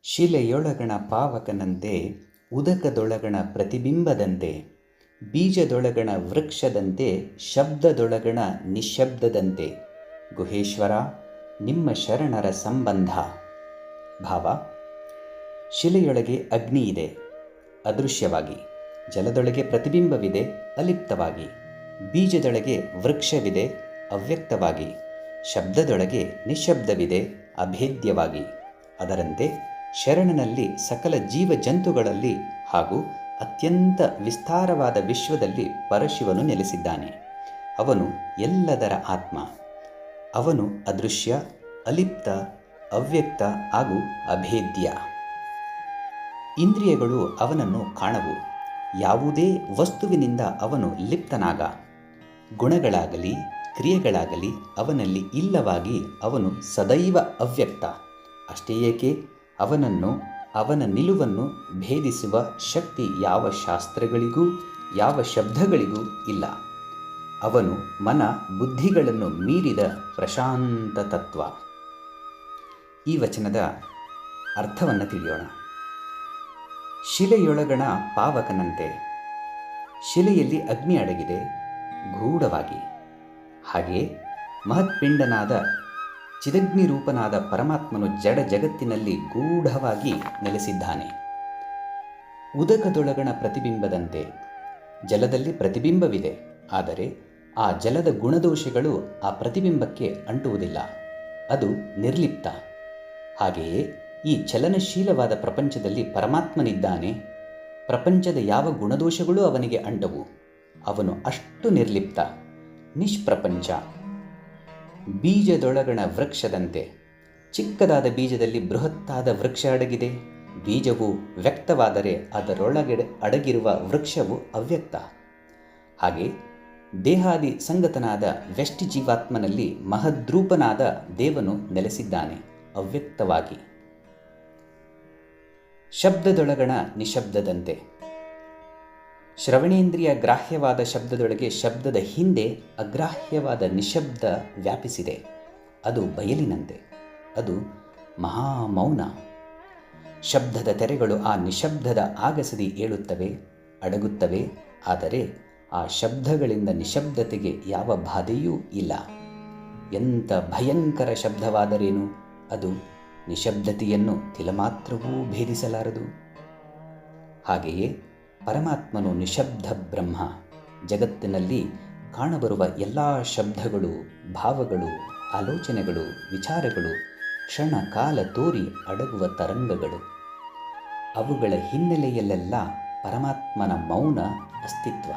ಶಿಲೆಯೊಳಗಣ ಪಾವಕನಂತೆ, ಉದಕದೊಳಗಣ ಪ್ರತಿಬಿಂಬದಂತೆ, ಬೀಜದೊಳಗಣ ವೃಕ್ಷದಂತೆ, ಶಬ್ದದೊಳಗಣ ನಿಶ್ಶಬ್ದದಂತೆ. ಗುಹೇಶ್ವರ, ನಿಮ್ಮ ಶರಣರ ಸಂಬಂಧ. ಭಾವ: ಶಿಲೆಯೊಳಗೆ ಅಗ್ನಿ ಇದೆ, ಅದೃಶ್ಯವಾಗಿ. ಜಲದೊಳಗೆ ಪ್ರತಿಬಿಂಬವಿದೆ, ಅಲಿಪ್ತವಾಗಿ. ಬೀಜದೊಳಗೆ ವೃಕ್ಷವಿದೆ, ಅವ್ಯಕ್ತವಾಗಿ. ಶಬ್ದದೊಳಗೆ ನಿಶ್ಶಬ್ದವಿದೆ, ಅಭೇದ್ಯವಾಗಿ. ಅದರಂತೆ ಶರಣನಲ್ಲಿ ಸಕಲ ಜೀವ ಜಂತುಗಳಲ್ಲಿ ಹಾಗೂ ಅತ್ಯಂತ ವಿಸ್ತಾರವಾದ ವಿಶ್ವದಲ್ಲಿ ಪರಶಿವನು ನೆಲೆಸಿದ್ದಾನೆ. ಅವನು ಎಲ್ಲದರ ಆತ್ಮ. ಅವನು ಅದೃಶ್ಯ, ಅಲಿಪ್ತ, ಅವ್ಯಕ್ತ ಹಾಗೂ ಅಭೇದ್ಯ. ಇಂದ್ರಿಯಗಳು ಅವನನ್ನು ಕಾಣವು. ಯಾವುದೇ ವಸ್ತುವಿನಿಂದ ಅವನು ಲಿಪ್ತನಾಗ. ಗುಣಗಳಾಗಲಿ ಕ್ರಿಯೆಗಳಾಗಲಿ ಅವನಲ್ಲಿ ಇಲ್ಲವಾಗಿ ಅವನು ಸದೈವ ಅವ್ಯಕ್ತ. ಅಷ್ಟೇ ಏಕೆ, ಅವನನ್ನು, ಅವನ ನಿಲುವನ್ನು ಭೇದಿಸುವ ಶಕ್ತಿ ಯಾವ ಶಾಸ್ತ್ರಗಳಿಗೂ ಯಾವ ಶಬ್ದಗಳಿಗೂ ಇಲ್ಲ. ಅವನು ಮನ ಬುದ್ಧಿಗಳನ್ನು ಮೀರಿದ ಪ್ರಶಾಂತ ತತ್ವ. ಈ ವಚನದ ಅರ್ಥವನ್ನು ತಿಳಿಯೋಣ. ಶಿಲೆಯೊಳಗಣ ಪಾವಕನಂತೆ. ಶಿಲೆಯಲ್ಲಿ ಅಗ್ನಿ ಅಡಗಿದೆ, ಗೂಢವಾಗಿ. ಹಾಗೆಯೇ ಮಹತ್ಪಿಂಡನಾದ ಚಿದಗ್ನಿ ರೂಪನಾದ ಪರಮಾತ್ಮನು ಜಡ ಜಗತ್ತಿನಲ್ಲಿ ಗೂಢವಾಗಿ ನೆಲೆಸಿದ್ದಾನೆ. ಉದಕದೊಳಗಣ ಪ್ರತಿಬಿಂಬದಂತೆ. ಜಲದಲ್ಲಿ ಪ್ರತಿಬಿಂಬವಿದೆ, ಆದರೆ ಆ ಜಲದ ಗುಣದೋಷಗಳು ಆ ಪ್ರತಿಬಿಂಬಕ್ಕೆ ಅಂಟುವುದಿಲ್ಲ. ಅದು ನಿರ್ಲಿಪ್ತ. ಹಾಗೆಯೇ ಈ ಚಲನಶೀಲವಾದ ಪ್ರಪಂಚದಲ್ಲಿ ಪರಮಾತ್ಮನಿದ್ದಾನೆ. ಪ್ರಪಂಚದ ಯಾವ ಗುಣದೋಷಗಳೂ ಅವನಿಗೆ ಅಂಟವು. ಅವನು ಅಷ್ಟು ನಿರ್ಲಿಪ್ತ, ನಿಷ್ಪ್ರಪಂಚ. ಬೀಜದೊಳಗಣ ವೃಕ್ಷದಂತೆ. ಚಿಕ್ಕದಾದ ಬೀಜದಲ್ಲಿ ಬೃಹತ್ತಾದ ವೃಕ್ಷ ಅಡಗಿದೆ. ಬೀಜವು ವ್ಯಕ್ತವಾದರೆ ಅದರೊಳಗಡೆ ಅಡಗಿರುವ ವೃಕ್ಷವು ಅವ್ಯಕ್ತ. ಹಾಗೆ ದೇಹಾದಿ ಸಂಗತನಾದ ವ್ಯಷ್ಟಿ ಜೀವಾತ್ಮನಲ್ಲಿ ಮಹದ್ರೂಪನಾದ ದೇವನು ನೆಲೆಸಿದ್ದಾನೆ, ಅವ್ಯಕ್ತವಾಗಿ. ಶಬ್ದದೊಳಗಣ ನಿಶಬ್ದದಂತೆ. ಶ್ರವಣೇಂದ್ರಿಯ ಗ್ರಾಹ್ಯವಾದ ಶಬ್ದದೊಳಗೆ ಶಬ್ದದ ಹಿಂದೆ ಅಗ್ರಾಹ್ಯವಾದ ನಿಶಬ್ದ ವ್ಯಾಪಿಸಿದೆ. ಅದು ಬಯಲಿನಂತೆ. ಅದು ಮಹಾಮೌನ. ಶಬ್ದದ ತೆರೆಗಳು ಆ ನಿಶಬ್ದದ ಆಗಸದಿ ಏಳುತ್ತವೆ, ಅಡಗುತ್ತವೆ. ಆದರೆ ಆ ಶಬ್ದಗಳಿಂದ ನಿಶಬ್ದತೆಗೆ ಯಾವ ಬಾಧೆಯೂ ಇಲ್ಲ. ಎಂಥ ಭಯಂಕರ ಶಬ್ದವಾದರೇನು, ಅದು ನಿಶಬ್ದತೆಯನ್ನು ತಿಲಮಾತ್ರವೂ ಭೇದಿಸಲಾರದು. ಹಾಗೆಯೇ ಪರಮಾತ್ಮನು ನಿಶಬ್ದ ಬ್ರಹ್ಮ. ಜಗತ್ತಿನಲ್ಲಿ ಕಾಣಬರುವ ಎಲ್ಲ ಶಬ್ದಗಳು, ಭಾವಗಳು, ಆಲೋಚನೆಗಳು, ವಿಚಾರಗಳು ಕ್ಷಣ ಕಾಲ ತೋರಿ ಅಡಗುವ ತರಂಗಗಳು. ಅವುಗಳ ಹಿನ್ನೆಲೆಯಲ್ಲೆಲ್ಲ ಪರಮಾತ್ಮನ ಮೌನ ಅಸ್ತಿತ್ವ.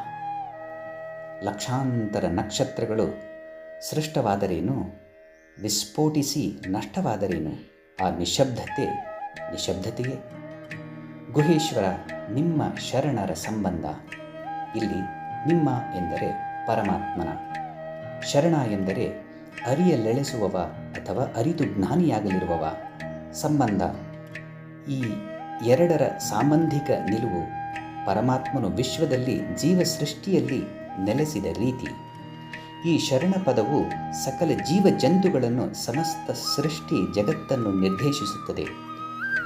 ಲಕ್ಷಾಂತರ ನಕ್ಷತ್ರಗಳು ಸೃಷ್ಟವಾದರೇನು, ವಿಸ್ಫೋಟಿಸಿ ನಷ್ಟವಾದರೇನು, ಆ ನಿಶಬ್ದತೆಯೇ. ಗುಹೇಶ್ವರ, ನಿಮ್ಮ ಶರಣರ ಸಂಬಂಧ. ಇಲ್ಲಿ ನಿಮ್ಮ ಎಂದರೆ ಪರಮಾತ್ಮನ, ಶರಣ ಎಂದರೆ ಅರಿಯಲೆಳೆಸುವವ ಅಥವಾ ಅರಿತು ಜ್ಞಾನಿಯಾಗಲಿರುವವ. ಸಂಬಂಧ, ಈ ಎರಡರ ಸಾಂಬಂಧಿಕ ನಿಲುವು ಪರಮಾತ್ಮನು ವಿಶ್ವದಲ್ಲಿ ಜೀವ ಸೃಷ್ಟಿಯಲ್ಲಿ ನೆಲೆಸಿದ ರೀತಿ. ಈ ಶರಣ ಪದವು ಸಕಲ ಜೀವ ಜಂತುಗಳನ್ನು, ಸಮಸ್ತ ಸೃಷ್ಟಿ ಜಗತ್ತನ್ನು ನಿರ್ದೇಶಿಸುತ್ತದೆ.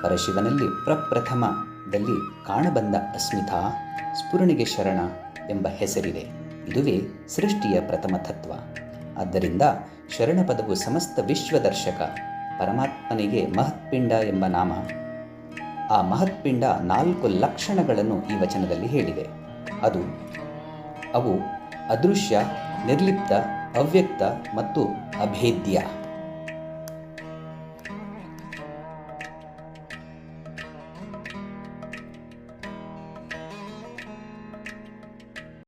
ಪರಶಿವನಲ್ಲಿ ಪ್ರಪ್ರಥಮದಲ್ಲಿ ಕಾಣಬಂದ ಅಸ್ಮಿತಾ ಸ್ಫುರಣಿಗೆ ಶರಣ ಎಂಬ ಹೆಸರಿದೆ. ಇದುವೇ ಸೃಷ್ಟಿಯ ಪ್ರಥಮ ತತ್ವ. ಆದ್ದರಿಂದ ಶರಣ ಪದವು ಸಮಸ್ತ ವಿಶ್ವದರ್ಶಕ. ಪರಮಾತ್ಮನಿಗೆ ಮಹತ್ಪಿಂಡ ಎಂಬ ನಾಮ. ಆ ಮಹತ್ಪಿಂಡ 4 ಲಕ್ಷಣಗಳನ್ನು ಈ ವಚನದಲ್ಲಿ ಹೇಳಿದೆ. ಅವು ಅದೃಶ್ಯ, ನಿರ್ಲಿಪ್ತ, ಅವ್ಯಕ್ತ ಮತ್ತು ಅಭೇದ್ಯ.